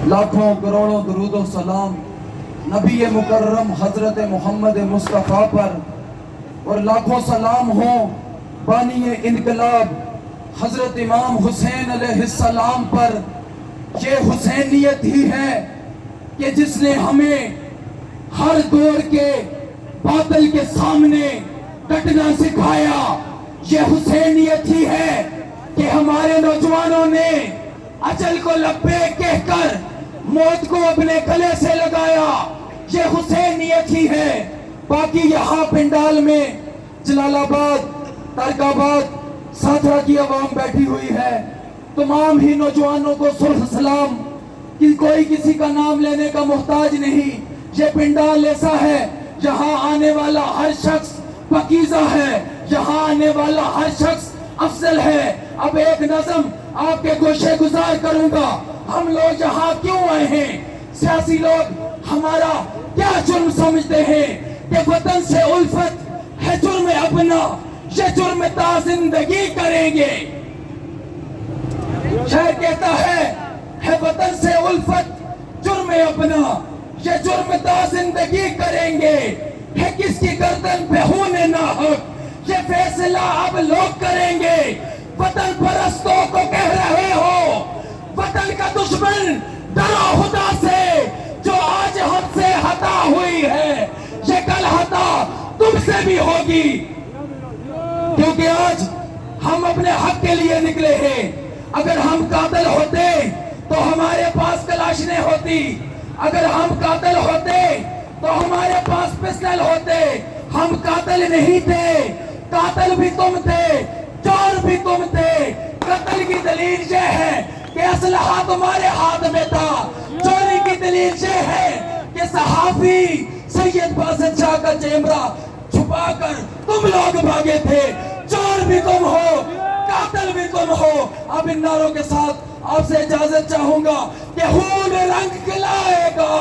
لاکھوں کروڑوں درود و سلام نبی مکرم حضرت محمد مصطفیٰ پر، اور لاکھوں سلام ہوں بانی انقلاب حضرت امام حسین علیہ السلام پر۔ یہ حسینیت ہی ہے کہ جس نے ہمیں ہر دور کے باطل کے سامنے ڈٹنا سکھایا۔ یہ حسینیت ہی ہے کہ ہمارے نوجوانوں نے اجل کو لبیک کہہ کر موت کو اپنے گلے سے لگایا۔ یہ حسینیت ہی ہے۔ باقی یہاں پنڈال میں جلال آباد، ترک آباد، ساتھرا کی عوام بیٹھی ہوئی ہے۔ تمام ہی نوجوانوں کو سرخ سلام کہ کوئی کسی کا نام لینے کا محتاج نہیں۔ یہ پنڈال ایسا ہے جہاں آنے والا ہر شخص پاکیزہ ہے، جہاں آنے والا ہر شخص افضل ہے۔ اب ایک نظم آپ کے گوشے گزار کروں گا۔ ہم لوگ یہاں کیوں آئے ہیں؟ سیاسی لوگ ہمارا کیا جرم سمجھتے ہیں کہ وطن سے الفت ہے جرم اپنا، یہ جرم تا زندگی کریں گے۔ شاعر کہتا ہے وطن سے الفت جرم اپنا، یہ جرم تا زندگی کریں گے۔ ہے کس کی گردن پہ خون ناحق، یہ فیصلہ اب لوگ کریں گے۔ وطن پرستوں کو کہہ رہے ہو وطن کا دشمن ڈرو خدا سے، جو آج ہم سے خطا ہوئی ہے یہ کل خطا تم سے بھی ہوگی۔ کیونکہ آج ہم اپنے حق کے لیے نکلے ہیں۔ اگر ہم قاتل ہوتے تو ہمارے پاس کلاشنیں ہوتی، اگر ہم قاتل ہوتے تو ہمارے پاس پسٹل ہوتے۔ ہم قاتل نہیں تھے، قاتل بھی تم تھے، چور بھی تم تھے۔ قتل کی دلیل یہ ہے کہ اسلحہ تمہارے ہاتھ میں تھا، چوری کی دلیل یہ ہے کہ صحافی سید باسط شاہ کا چیمرہ چھپا کر تم لوگ بھاگے تھے۔ چور بھی تم ہو، قاتل بھی تم ہو۔ اب ان نعروں کے ساتھ آپ سے اجازت چاہوں گا کہ خون رنگ کھلائے گا۔